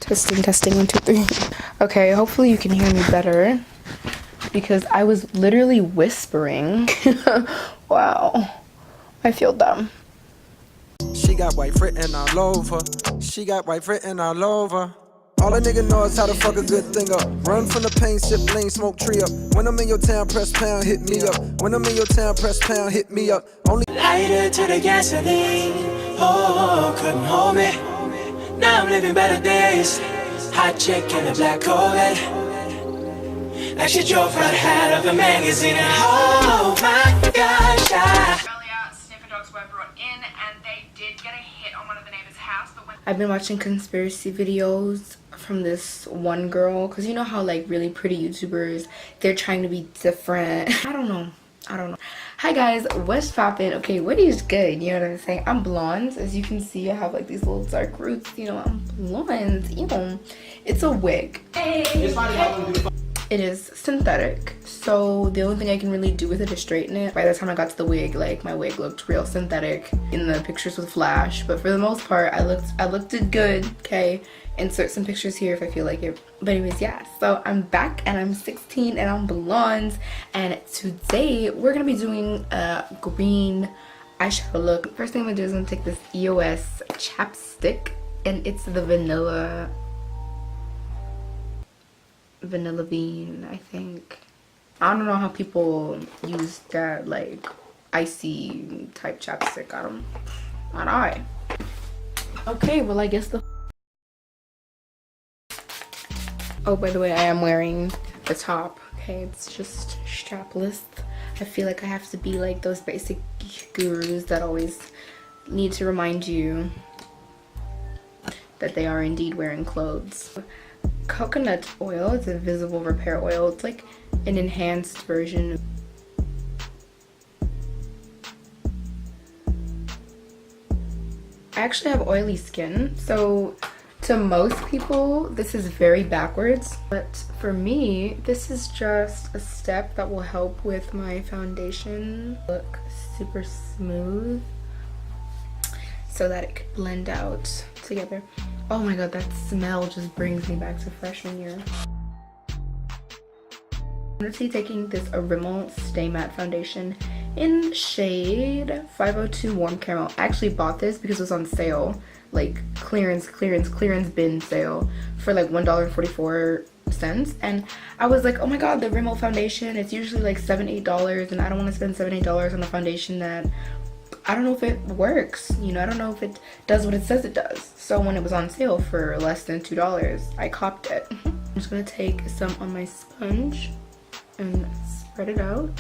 Testing, testing, 1, 2, 3. Okay, hopefully you can hear me better because I was literally whispering. Wow, I feel dumb. She got white written all over. She got white written all over. All a nigga know is how to fuck a good thing up. Run from the pain, sip lean, smoke tree up. When I'm in your town, press pound, hit me up. When I'm in your town, press pound, hit me up. Only Lighter to the gasoline. Oh, couldn't hold me. Now I'm living better days. Hot chick in a black Corvette. Like she drove right out of a magazine. And oh my gosh, Earlier, sniffer dogs were brought in and they did get a hit on one of the neighbors' house. But I've been watching conspiracy videos from this one girl, because you know how like really pretty YouTubers, they're trying to be different. I don't know. Hi guys, what's poppin'? Okay, what is good? You know what I'm saying? I'm blonde. As you can see, I have like these little dark roots. You know, I'm blonde. You know, it's a wig. It is synthetic, so the only thing I can really do with it is straighten it. By the time I got to the wig, like my wig looked real synthetic in the pictures with flash, but for the most part I looked good. Okay, insert some pictures here if I feel like it. But anyways, yeah, so I'm back and I'm 16 and I'm blonde, and today we're gonna be doing a green eyeshadow look. First thing I'm gonna do is I'm gonna take this EOS chapstick, and it's the vanilla bean, I think. I don't know how people use that like icy type chapstick. Not I. Okay, well I guess the oh, by the way, I am wearing the top. Okay, it's just strapless. I feel like I have to be like those basic gurus that always need to remind you that they are indeed wearing clothes. Coconut oil, it's a visible repair oil. It's like an enhanced version. I actually have oily skin, so to most people this is very backwards, but for me this is just a step that will help with my foundation look super smooth so that it could blend out together. Oh my god, that smell just brings me back to freshman year. I'm gonna be taking this Rimmel Stay Matte Foundation in shade 502 Warm Caramel. I actually bought this because it was on sale, like clearance bin sale for like $1.44. And I was like, oh my god, the Rimmel foundation, it's usually like $7-8, and I don't want to spend $7-8 on a foundation that I don't know if it works, you know, I don't know if it does what it says it does. So when it was on sale for less than $2, I copped it. I'm just gonna take some on my sponge and spread it out.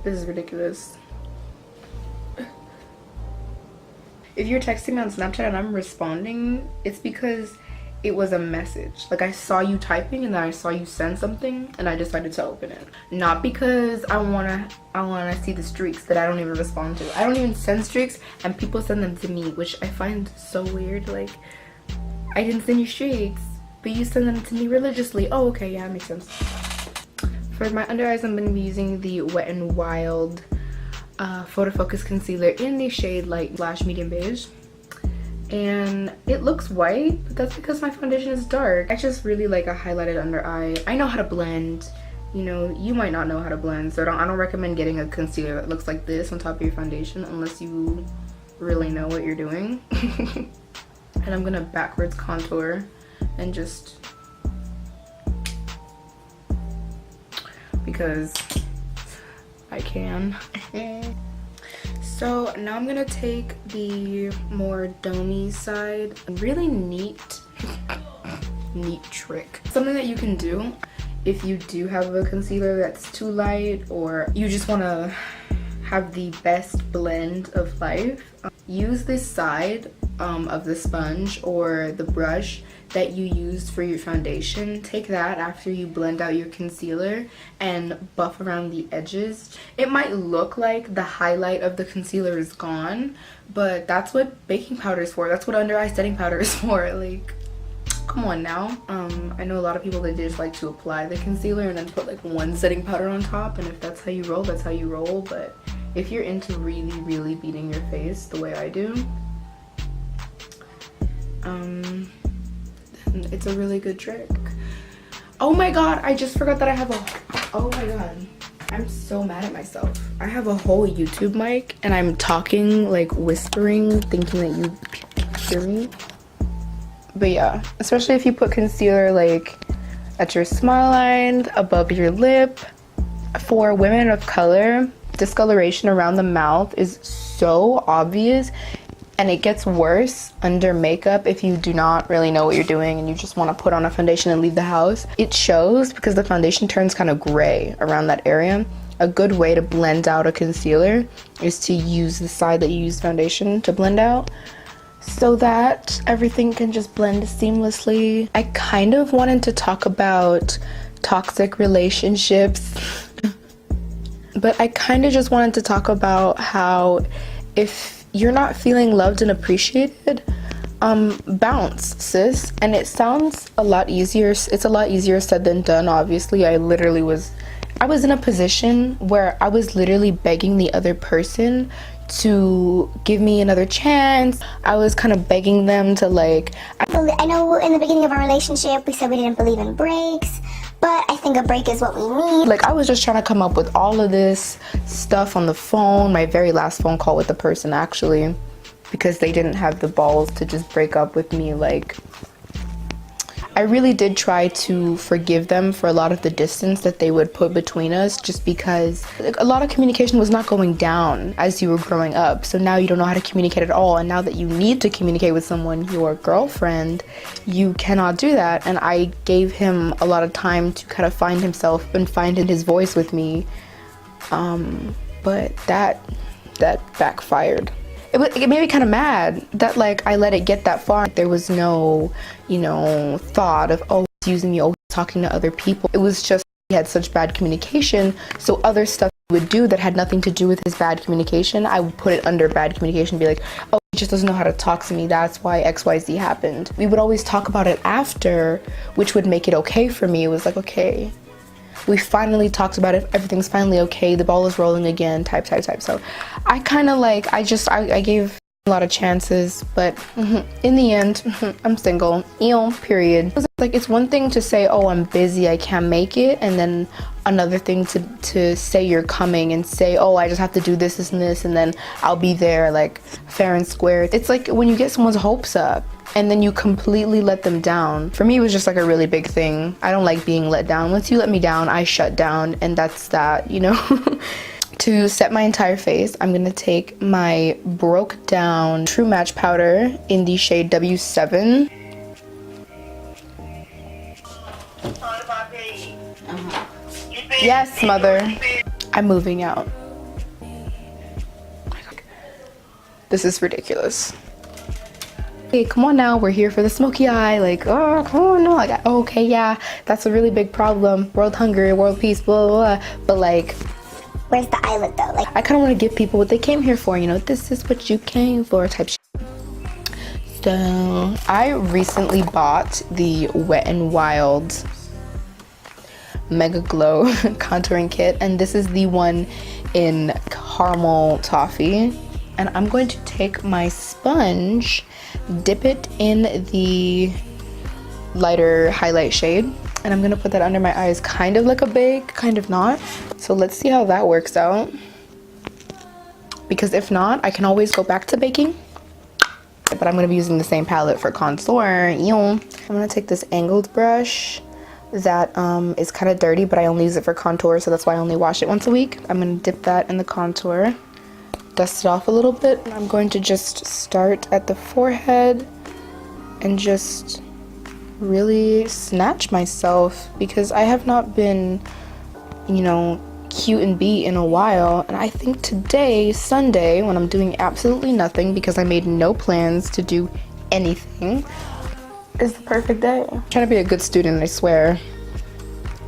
This is ridiculous. If you're texting me on Snapchat and I'm responding, it's because it was a message. Like I saw you typing and then I saw you send something and I decided to open it. Not because I wanna see the streaks that I don't even respond to. I don't even send streaks and people send them to me, which I find so weird. Like, I didn't send you streaks, but you send them to me religiously. Oh, okay, yeah, that makes sense. For my under eyes, I'm gonna be using the Wet n Wild Photo Focus Concealer in the shade light/medium beige. And it looks white, but that's because my foundation is dark. I just really like a highlighted under eye. I know how to blend. You know, you might not know how to blend, so I don't recommend getting a concealer that looks like this on top of your foundation unless you really know what you're doing. And I'm gonna backwards contour and just because I can. So now I'm gonna take the more domey side. Really neat trick. Something that you can do if you do have a concealer that's too light, or you just wanna have the best blend of life. Use this side of the sponge or the brush that you used for your foundation. Take that after you blend out your concealer and buff around the edges. It might look like the highlight of the concealer is gone, but that's what baking powder is for. That's what under eye setting powder is for. Like, come on now. I know a lot of people that just like to apply the concealer and then put like one setting powder on top, and if that's how you roll, that's how you roll. But if you're into really beating your face the way I do, It's a really good trick. Oh my god, I just forgot that I have a, oh my god, I'm so mad at myself. I have a whole YouTube mic and I'm talking, like whispering, thinking that you hear me. But yeah, especially if you put concealer like at your smile line, above your lip. For women of color, discoloration around the mouth is so obvious, and it gets worse under makeup if you do not really know what you're doing and you just want to put on a foundation and leave the house. It shows because the foundation turns kind of gray around that area. A good way to blend out a concealer is to use the side that you use foundation to blend out, so that everything can just blend seamlessly. I kind of wanted to talk about toxic relationships, but I kind of just wanted to talk about how if you're not feeling loved and appreciated, bounce, sis. And it sounds a lot easier. It's a lot easier said than done, obviously. I was in a position where I was literally begging the other person to give me another chance. I was kind of begging them to like, I know in the beginning of our relationship we said we didn't believe in breaks, but I think a break is what we need. Like, I was just trying to come up with all of this stuff on the phone, my very last phone call with the person actually, because they didn't have the balls to just break up with me. Like, I really did try to forgive them for a lot of the distance that they would put between us, just because like, a lot of communication was not going down as you were growing up. So now you don't know how to communicate at all, and now that you need to communicate with someone, your girlfriend, you cannot do that. And I gave him a lot of time to kind of find himself and find his voice with me, but that backfired. It made me kind of mad that like I let it get that far. There was no, thought of, oh, he's using me, oh, he's talking to other people. It was just he had such bad communication, so other stuff he would do that had nothing to do with his bad communication, I would put it under bad communication, be like, oh, he just doesn't know how to talk to me, that's why XYZ happened. We would always talk about it after, which would make it okay for me. It was like, okay, we finally talked about it, everything's finally okay, the ball is rolling again, type. So I kind of like, I gave a lot of chances, but in the end, I'm single, period. Like, it's one thing to say, oh, I'm busy, I can't make it, and then another thing to say you're coming and say, oh, I just have to do this and this, and then I'll be there, like, fair and square. It's like when you get someone's hopes up and then you completely let them down. For me, it was just like a really big thing. I don't like being let down. Once you let me down, I shut down, and that's that, To set my entire face, I'm gonna take my broke down True Match powder in the shade W7. Yes, mother. I'm moving out. This is ridiculous. Hey, come on now, we're here for the smoky eye. Like, oh, come on, no. Like, okay, yeah, that's a really big problem. World hunger, world peace, blah, blah, blah. But like, Where's the eyelid though? Like, I kind of want to give people what they came here for, this is what you came for type shit. So I recently bought the Wet n Wild Mega Glow contouring kit, and this is the one in caramel toffee. And I'm going to take my sponge, dip it in the lighter highlight shade, and I'm gonna put that under my eyes, kind of like a bake, kind of not. So let's see how that works out, because if not, I can always go back to baking. But I'm gonna be using the same palette for contour. I'm gonna take this angled brush that is kind of dirty, but I only use it for contour, so that's why I only wash it once a week. I'm gonna dip that in the contour, dust it off a little bit. I'm going to just start at the forehead and just really snatch myself, because I have not been, cute and beat in a while. And I think today, Sunday, when I'm doing absolutely nothing because I made no plans to do anything, is the perfect day. I'm trying to be a good student, I swear.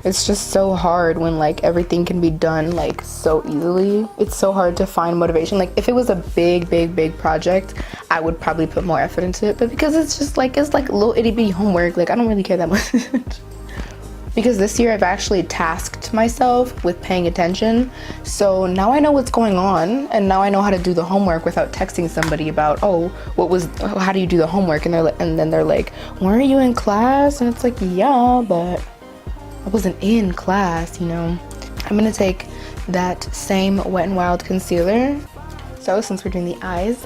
It's just so hard when like everything can be done like so easily. It's so hard to find motivation. Like if it was a big project, I would probably put more effort into it, but because it's just like, it's like little itty bitty homework, like I don't really care that much. because this year I've actually tasked myself with paying attention. So now I know what's going on, and now I know how to do the homework without texting somebody about, oh, how do you do the homework? And then they're like, weren't you in class? And it's like, yeah, but I wasn't in class, you know. I'm gonna take that same Wet n Wild concealer. So since we're doing the eyes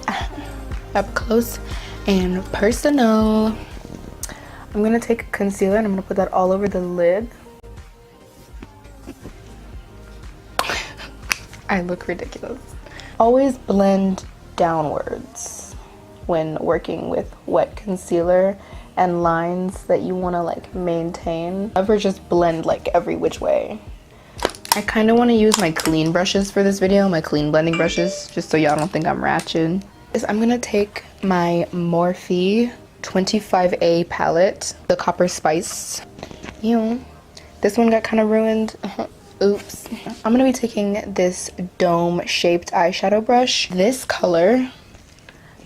up close and personal, I'm gonna take concealer and I'm gonna put that all over the lid. I look ridiculous. Always blend downwards when working with wet concealer and lines that you want to like maintain. Never just blend like every which way. I kind of want to use my clean brushes for this video, my clean blending brushes, just so y'all don't think I'm ratchet. I'm gonna take my Morphe 25A palette, the Copper Spice. This one got kind of ruined. Oops. I'm gonna be taking this dome-shaped eyeshadow brush, this color,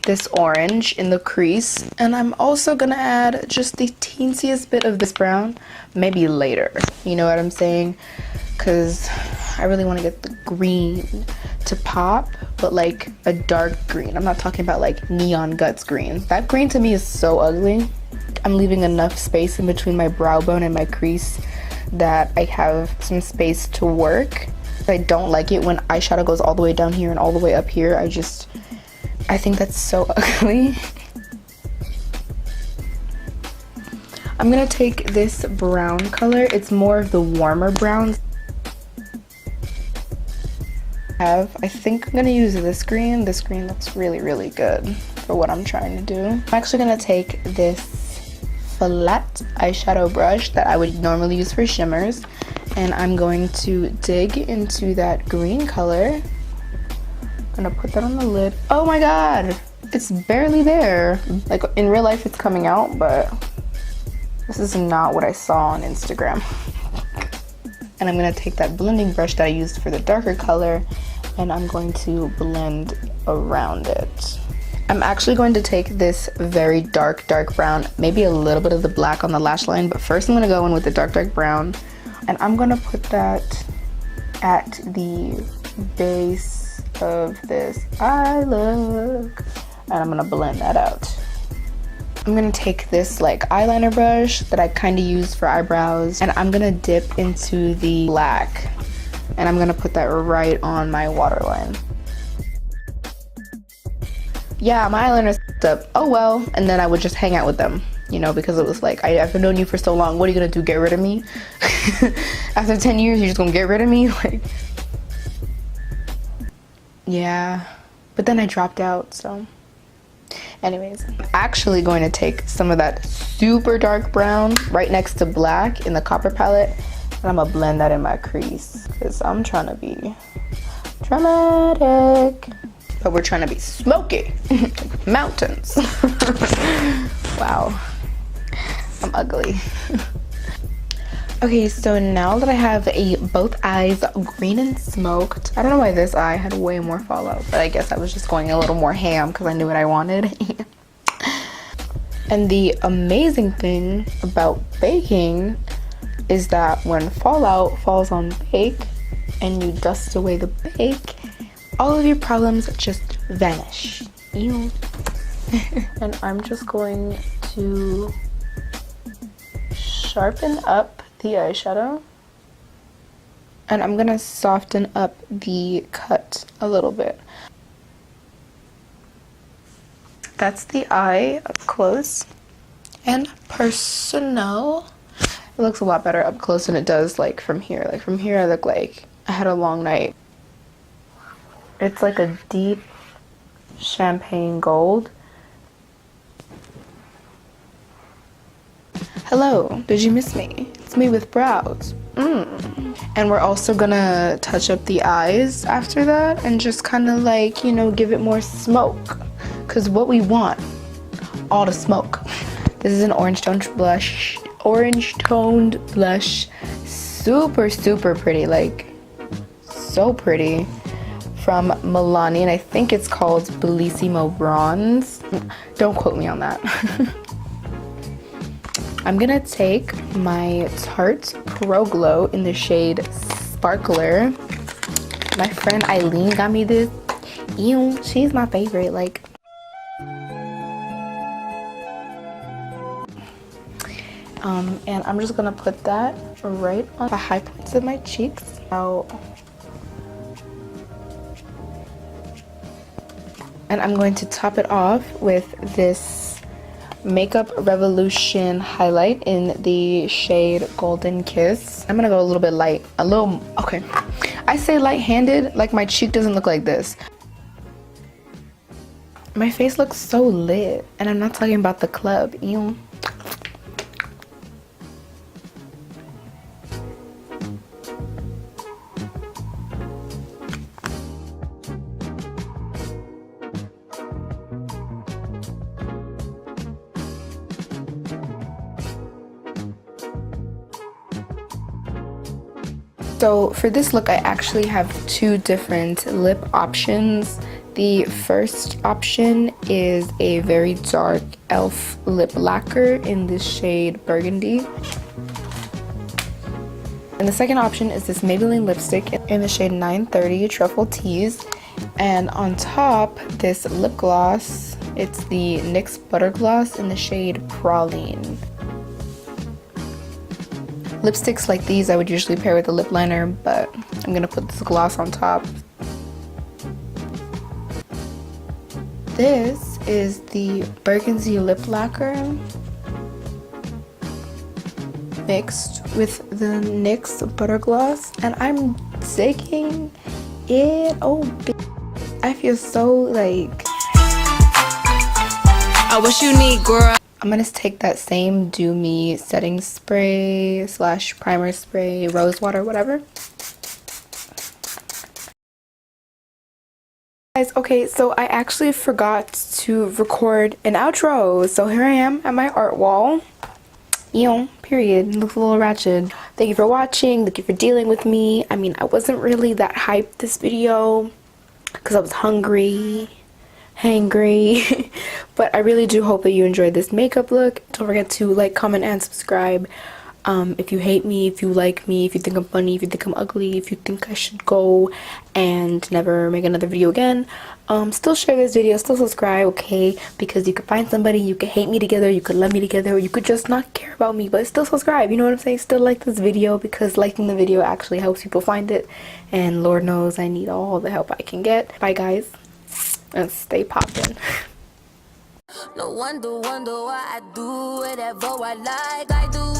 this orange in the crease, and I'm also gonna add just the teensiest bit of this brown, maybe later. You know what I'm saying? Because I really want to get the green to pop, but like a dark green. I'm not talking about like neon guts green. That green to me is so ugly. I'm leaving enough space in between my brow bone and my crease that I have some space to work. I don't like it when eyeshadow goes all the way down here and all the way up here. I think that's so ugly. I'm gonna take this brown color. It's more of the warmer browns. I think I'm gonna use this green. This green looks really, really good for what I'm trying to do. I'm actually gonna take this flat eyeshadow brush that I would normally use for shimmers, and I'm going to dig into that green color. I'm gonna put that on the lid. Oh my god, it's barely there. Like in real life it's coming out, but this is not what I saw on Instagram. And I'm gonna take that blending brush that I used for the darker color, and I'm going to blend around it. I'm actually going to take this very dark brown, maybe a little bit of the black on the lash line, but first I'm gonna go in with the dark brown, and I'm gonna put that at the base of this eye look, and I'm gonna blend that out. I'm gonna take this like eyeliner brush that I kind of use for eyebrows, and I'm gonna dip into the black, and I'm gonna put that right on my waterline. Yeah, my eyeliner's up. Oh well. And then I would just hang out with them, you know, because it was like, I've known you for so long. What are you gonna do? Get rid of me? After 10 years, you're just gonna get rid of me? Like, yeah. But then I dropped out, so. Anyways, I'm actually going to take some of that super dark brown right next to black in the copper palette, and I'm gonna blend that in my crease because I'm trying to be dramatic, but we're trying to be smoky. Mountains. Wow, I'm ugly. Okay, so now that I have both eyes green and smoked, I don't know why this eye had way more fallout, but I guess I was just going a little more ham because I knew what I wanted. And the amazing thing about baking is that when fallout falls on bake and you dust away the bake, all of your problems just vanish. Ew. And I'm just going to sharpen up the eyeshadow, and I'm gonna soften up the cut a little bit. That's the eye up close and personal. It looks a lot better up close than it does like from here. Like from here I look like I had a long night. It's like a deep champagne gold. Hello, did you miss me? It's me with brows. And we're also gonna touch up the eyes after that and just kind of like, you know, give it more smoke. Cause what we want, all the smoke. This is an orange toned blush. Super, super pretty, like so pretty. From Milani, and I think it's called Bellissimo Bronze. Don't quote me on that. I'm gonna take my Tarte Pro Glow in the shade Sparkler. My friend Eileen got me this. Ew, she's my favorite. Like, and I'm just gonna put that right on the high points of my cheeks. And I'm going to top it off with this Makeup Revolution highlight in the shade Golden Kiss. I'm gonna go a little bit light, okay. I say light-handed, like my cheek doesn't look like this. My face looks so lit, and I'm not talking about the club, ew. So for this look, I actually have two different lip options. The first option is a very dark e.l.f. lip lacquer in this shade Burgundy. And the second option is this Maybelline lipstick in the shade 930 Truffle Tease. And on top, this lip gloss. It's the NYX Butter Gloss in the shade Praline. Lipsticks like these I would usually pair with a lip liner, but I'm gonna put this gloss on top. This is the Burgundy lip lacquer mixed with the NYX Butter Gloss, and I'm digging it. Oh, I feel so like I wish you need, girl. I'm gonna take that same Do Me setting spray / primer spray, rose water, whatever. Guys, okay, so I actually forgot to record an outro. So here I am at my art wall. Period. Looks a little ratchet. Thank you for watching. Thank you for dealing with me. I mean, I wasn't really that hyped this video because I was hungry. Hangry. But I really do hope that you enjoyed this makeup look. Don't forget to like, comment, and subscribe. If you hate me, if you like me, if you think I'm funny, if you think I'm ugly, if you think I should go and never make another video again, still share this video, still subscribe, okay? Because you could find somebody, you could hate me together, you could love me together, or you could just not care about me, but still subscribe, you know what I'm saying? Still like this video, because liking the video actually helps people find it, and Lord knows I need all the help I can get. Bye guys, and stay poppin'. No wonder why I do whatever I like. I do